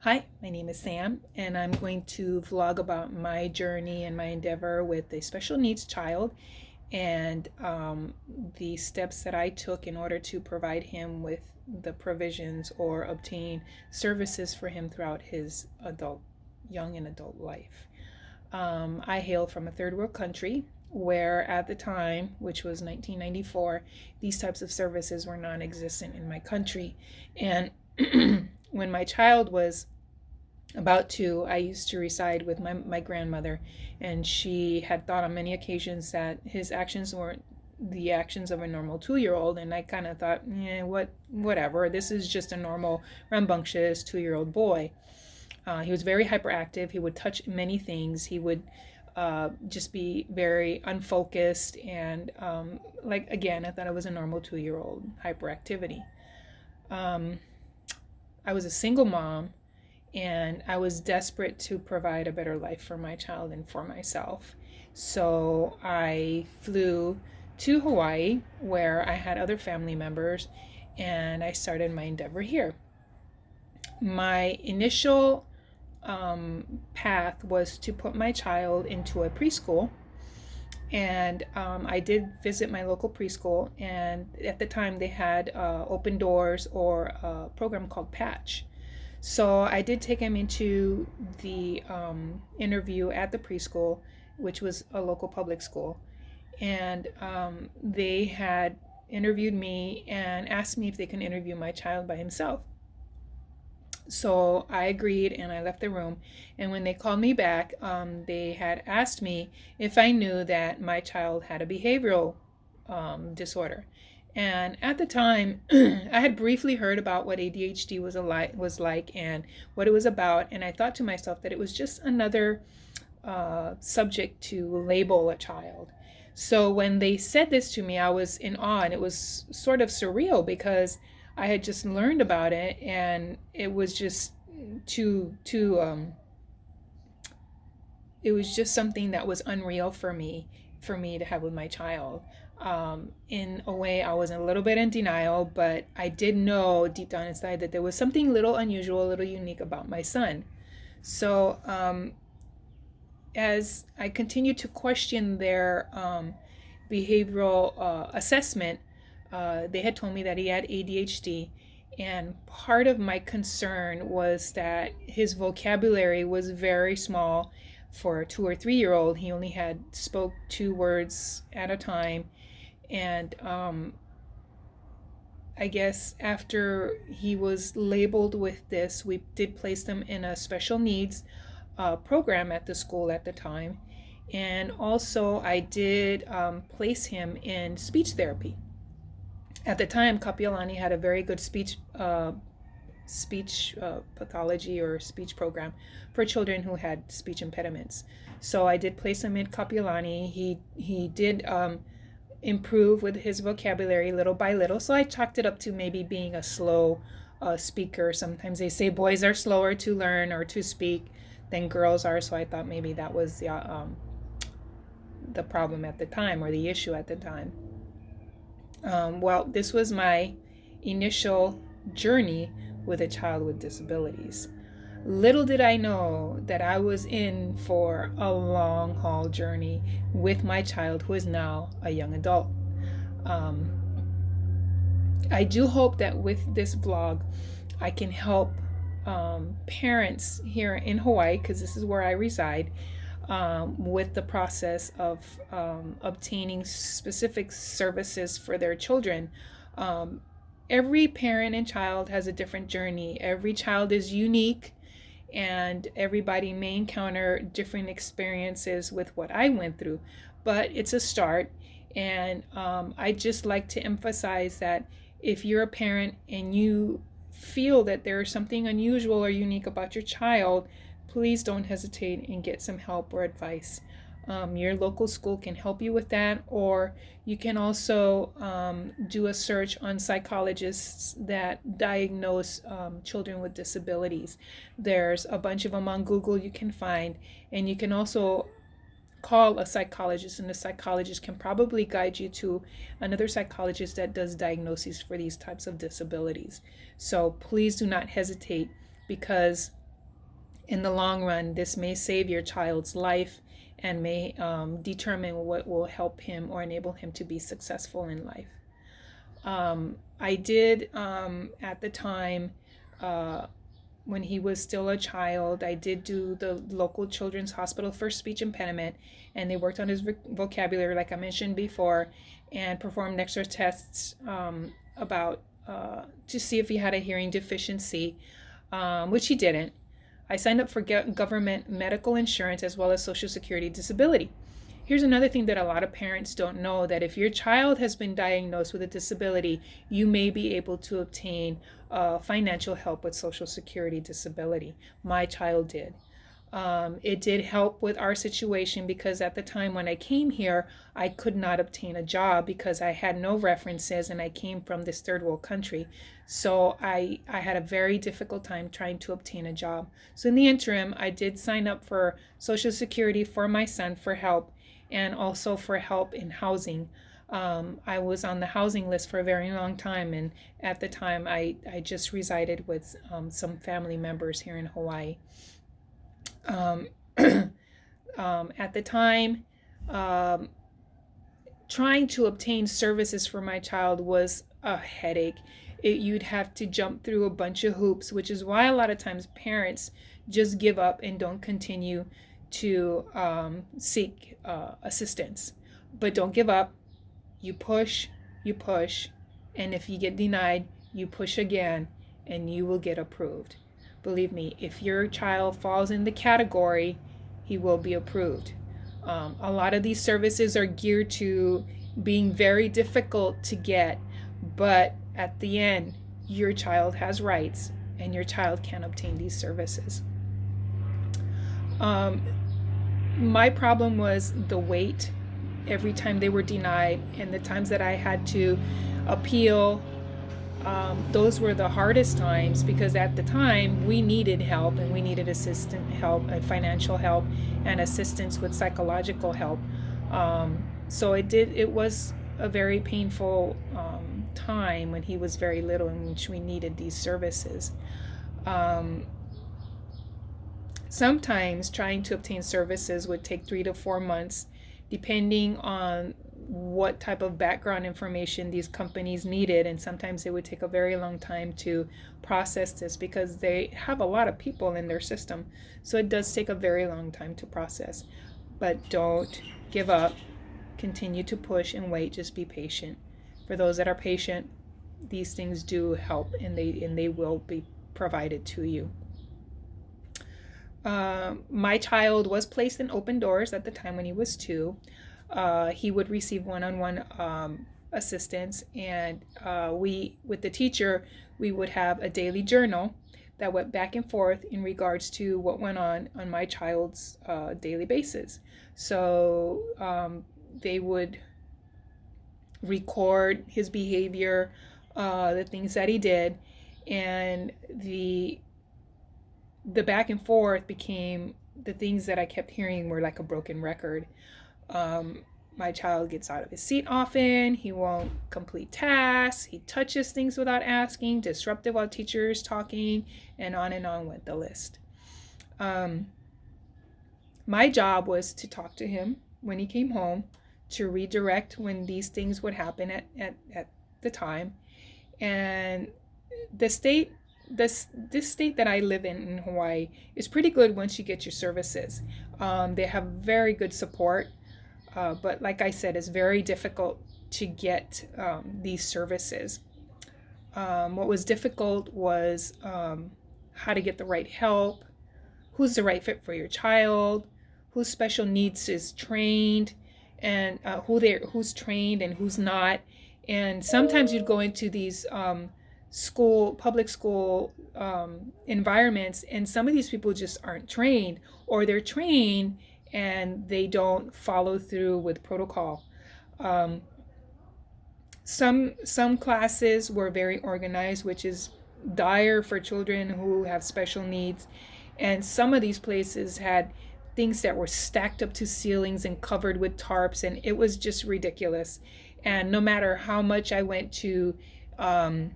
Hi, my name is Sam, and I'm going to vlog about my journey and my endeavor with a special needs child and the steps that I took in order to provide him with the provisions or obtain services for him throughout his young and adult life. I hail from a third world country where at the time, which was 1994, these types of services were non existent in my country. And when my child was about two, I used to reside with my grandmother, and she had thought on many occasions that his actions weren't the actions of a normal 2 year old. And I kind of thought, yeah, whatever. This is just a normal, rambunctious 2 year old boy. He was very hyperactive. He would touch many things. He would just be very unfocused. And like, again, I thought it was a normal 2 year old hyperactivity. I was a single mom and I was desperate to provide a better life for my child and for myself. So I flew to Hawaii where I had other family members and I started my endeavor here. My initial path was to put my child into a preschool. And I did visit my local preschool, and at the time they had open doors or a program called Patch. So I did take him into the interview at the preschool, which was a local public school. And they had interviewed me and asked me if they can interview my child by himself. So I agreed and I left the room. And when they called me back, they had asked me if I knew that my child had a behavioral disorder. And at the time, I had briefly heard about what ADHD was like and what it was about. And I thought to myself that it was just another subject to label a child. So when they said this to me, I was in awe, and it was sort of surreal because I had just learned about it, and it was just too it was just something that was unreal for me to have with my child. In a way, I was a little bit in denial, but I did know deep down inside that there was something a little unusual, a little unique about my son. So as I continued to question their behavioral assessment, they had told me that he had ADHD. And part of my concern was that his vocabulary was very small for a 2 or 3 year old. He only had spoke 2 words at a time. And I guess after he was labeled with this, we did place them in a special needs program at the school at the time. And also, I did place him in speech therapy. At the time, Kapiolani had a very good speech pathology or speech program for children who had speech impediments. So I did place him in Kapiolani. He did improve with his vocabulary little by little. So I chalked it up to maybe being a slow speaker. Sometimes they say boys are slower to learn or to speak than girls are. So I thought maybe that was the problem at the time or the issue at the time. Well, this was my initial journey with a child with disabilities. Little did I know that I was in for a long haul journey with my child, who is now a young adult. Um, I do hope that with this vlog, I can help parents here in Hawaii, because this is where I reside, with the process of obtaining specific services for their children. Every parent and child has a different journey. Every child is unique, and everybody may encounter different experiences with what I went through, but it's a start. And I just like to emphasize that if you're a parent and you feel that there is something unusual or unique about your child, please don't hesitate and get some help or advice. Your local school can help you with that, or you can also do a search on psychologists that diagnose children with disabilities. There's a bunch of them on Google you can find, and you can also call a psychologist, and the psychologist can probably guide you to another psychologist that does diagnoses for these types of disabilities. So please do not hesitate, because In the long run, this may save your child's life and may determine what will help him or enable him to be successful in life. I did, at the time, when he was still a child, I did do the local children's hospital for speech impediment, and they worked on his vocabulary, like I mentioned before, and performed extra tests about to see if he had a hearing deficiency, which he didn't. I signed up for government medical insurance as well as Social Security disability. Here's another thing that a lot of parents don't know, that if your child has been diagnosed with a disability, you may be able to obtain financial help with Social Security disability. My child did. It did help with our situation because at the time when I came here, I could not obtain a job because I had no references and I came from this third world country. So I had a very difficult time trying to obtain a job. So in the interim, I did sign up for Social Security for my son for help and also for help in housing. I was on the housing list for a very long time, and at the time I just resided with some family members here in Hawaii. At the time, trying to obtain services for my child was a headache. You'd have to jump through a bunch of hoops, which is why a lot of times parents just give up and don't continue to seek assistance. But don't give up. You push, and if you get denied, you push again, and you will get approved. Believe me, if your child falls in the category, he will be approved. A lot of these services are geared to being very difficult to get, but at the end, your child has rights, and your child can obtain these services. My problem was the wait every time they were denied, and the times that I had to appeal. Those were the hardest times because at the time we needed help, and we needed assistant help and financial help and assistance with psychological help. So it was a very painful time when he was very little in which we needed these services. Sometimes trying to obtain services would take 3 to 4 months, depending on what type of background information these companies needed, and sometimes it would take a very long time to process this because they have a lot of people in their system, so it does take a very long time to process. But don't give up. Continue to push and wait. Just be patient. For those that are patient, these things do help, and they will be provided to you. My child was placed in Open Doors at the time when he was 2. He would receive one-on-one assistance, and with the teacher, we would have a daily journal that went back and forth in regards to what went on my child's daily basis. So they would record his behavior, the things that he did, and the back and forth became the things that I kept hearing were like a broken record. My child gets out of his seat often. He won't complete tasks. He touches things without asking, disruptive while teacher is talking, and on went the list. My job was to talk to him when he came home, to redirect when these things would happen at the time. And this state that I live in Hawaii is pretty good once you get your services. They have very good support, but like I said, it's very difficult to get these services. What was difficult was how to get the right help, who's the right fit for your child, whose special needs is trained, and who's trained and who's not. And sometimes you'd go into these public school environments, and some of these people just aren't trained, or they're trained and they don't follow through with protocol. Some classes were very organized, which is dire for children who have special needs, and some of these places had things that were stacked up to ceilings and covered with tarps, and it was just ridiculous. And no matter how much I went to the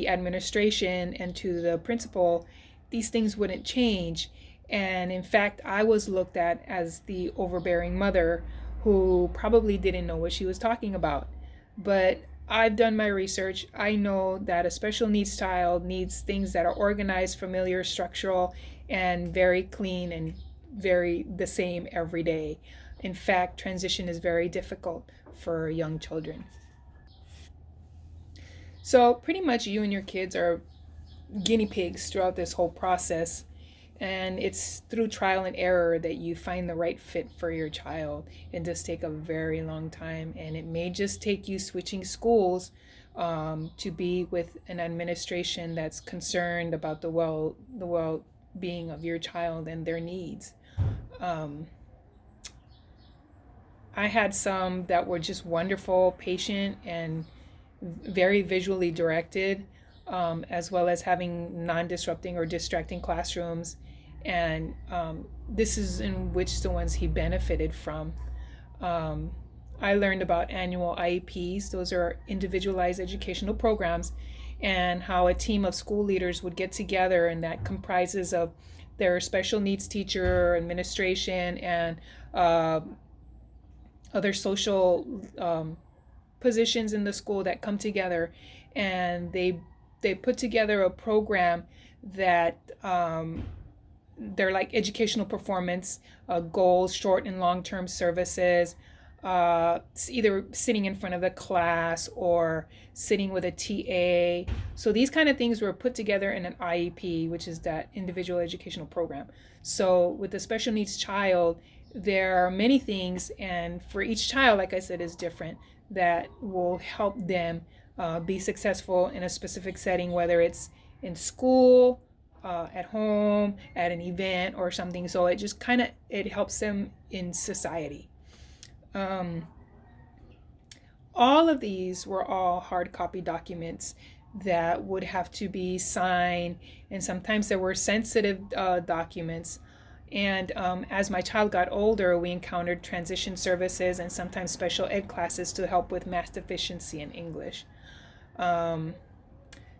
administration and to the principal, these things wouldn't change. And in fact, I was looked at as the overbearing mother who probably didn't know what she was talking about. But I've done my research. I know that a special needs child needs things that are organized, familiar, structural, and very clean and very the same every day. In fact, transition is very difficult for young children. So pretty much you and your kids are guinea pigs throughout this whole process. And it's through trial and error that you find the right fit for your child. It does take a very long time, and it may just take you switching schools to be with an administration that's concerned about the well-being of your child and their needs. Um, I had some that were just wonderful, patient, and very visually directed, as well as having non-disrupting or distracting classrooms. And this is in which the ones he benefited from. Um, I learned about annual IEPs. Those are individualized educational programs, and how a team of school leaders would get together, and that comprises of their special needs teacher, administration, and uh, other social positions in the school that come together, and they put together a program that they're like educational performance goals, short and long-term services, either sitting in front of the class or sitting with a TA. So these kind of things were put together in an IEP, which is that individual educational program. So with the special needs child, there are many things, and for each child, like I said, is different, that will help them be successful in a specific setting, whether it's in school, at home, at an event or something. So it just kind of, it helps them in society. Um, all of these were all hard copy documents that would have to be signed, and sometimes there were sensitive documents. And as my child got older, we encountered transition services and sometimes special ed classes to help with math deficiency in English. Um,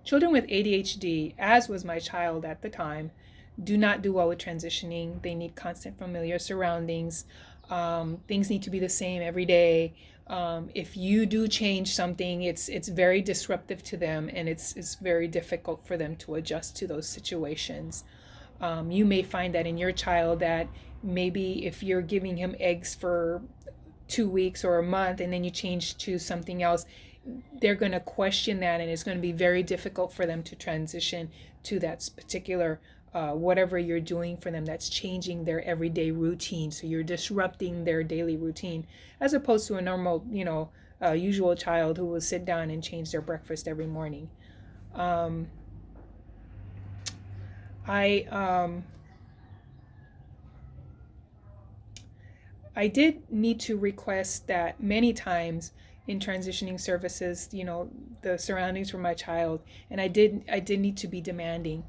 Children with ADHD, as was my child at the time, do not do well with transitioning. They need constant familiar surroundings. Things need to be the same every day. If you do change something, it's very disruptive to them, and it's very difficult for them to adjust to those situations. You may find that in your child, that maybe if you're giving him eggs for 2 weeks or a month and then you change to something else, they're going to question that, and it's going to be very difficult for them to transition to that particular whatever you're doing for them that's changing their everyday routine. So you're disrupting their daily routine, as opposed to a normal, usual child who will sit down and change their breakfast every morning. Um, I I did need to request that many times in transitioning services, the surroundings for my child, and I did need to be demanding.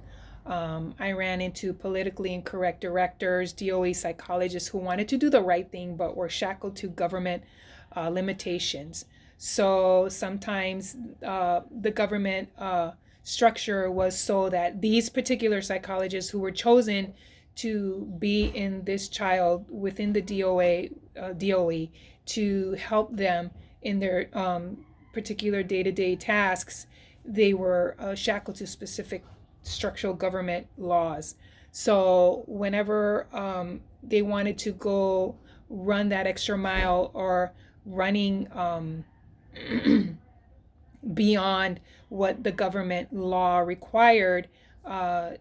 I ran into politically incorrect directors, DOE psychologists who wanted to do the right thing but were shackled to government limitations. So sometimes the government structure was so that these particular psychologists who were chosen to be in this child within the DOE to help them in their particular day-to-day tasks, they were shackled to specific structural government laws. So whenever they wanted to go run that extra mile or running beyond what the government law required,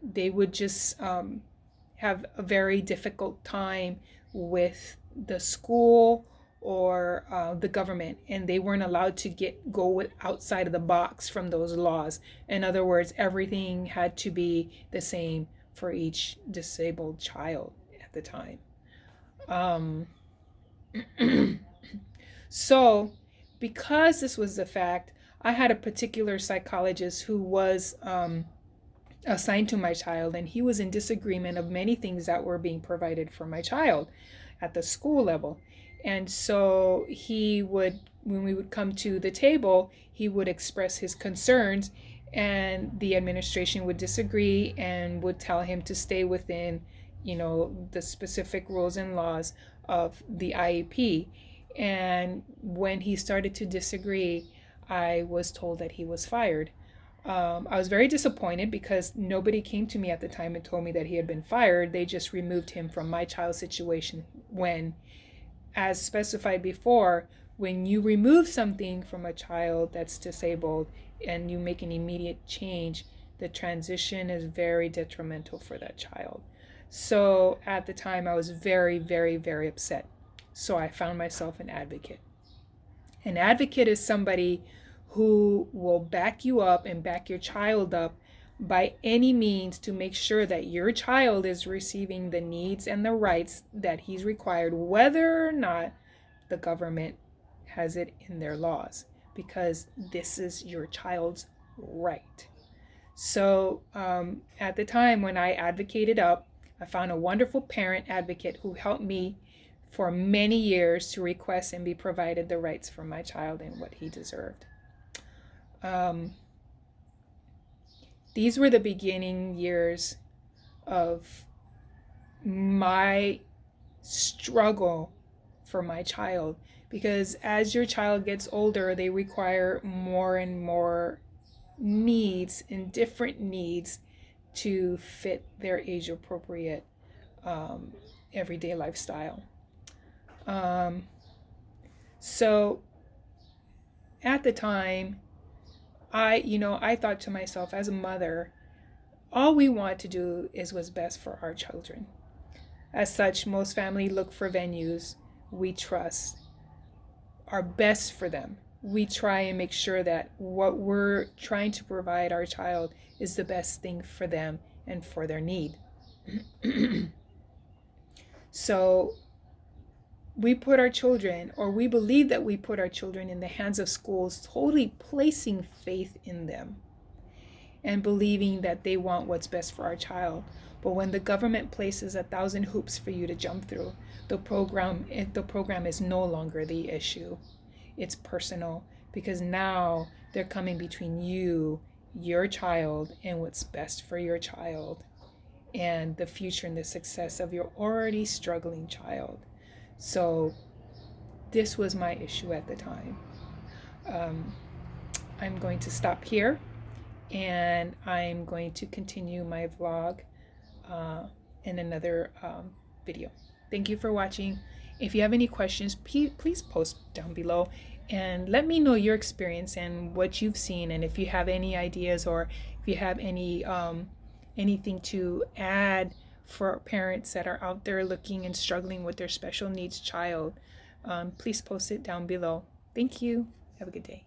they would just have a very difficult time with the school or the government, and they weren't allowed to go outside of the box from those laws. In other words, everything had to be the same for each disabled child at the time. Um, so, because this was the fact, I had a particular psychologist who was assigned to my child, and he was in disagreement of many things that were being provided for my child at the school level. And so he would, when we would come to the table, he would express his concerns, and the administration would disagree and would tell him to stay within, the specific rules and laws of the IEP. And when he started to disagree, I was told that he was fired. I was very disappointed because nobody came to me at the time and told me that he had been fired. They just removed him from my child's situation when, as specified before, when you remove something from a child that's disabled and you make an immediate change, the transition is very detrimental for that child. So at the time, I was very, very, very upset. So I found myself an advocate. An advocate is somebody who will back you up and back your child up by any means to make sure that your child is receiving the needs and the rights that he's required, whether or not the government has it in their laws, because this is your child's right. So at the time when I advocated up, I found a wonderful parent advocate who helped me for many years to request and be provided the rights for my child and what he deserved. These were the beginning years of my struggle for my child, because as your child gets older, they require more and more needs and different needs to fit their age appropriate everyday lifestyle. So at the time, I thought to myself, as a mother, all we want to do is what's best for our children. As such, most families look for venues we trust are best for them. We try and make sure that what we're trying to provide our child is the best thing for them and for their need. So we put our children, or we believe that we put our children in the hands of schools, totally placing faith in them and believing that they want what's best for our child. But when the government places 1,000 hoops for you to jump through, the program is no longer the issue. It's personal, because now they're coming between you, your child, and what's best for your child and the future and the success of your already struggling child. So this was my issue at the time. I'm going to stop here, and I'm going to continue my vlog in another video. Thank you for watching. If you have any questions, please post down below and let me know your experience and what you've seen, and if you have any ideas, or if you have any anything to add for parents that are out there looking and struggling with their special needs child. Please post it down below. Thank you. Have a good day.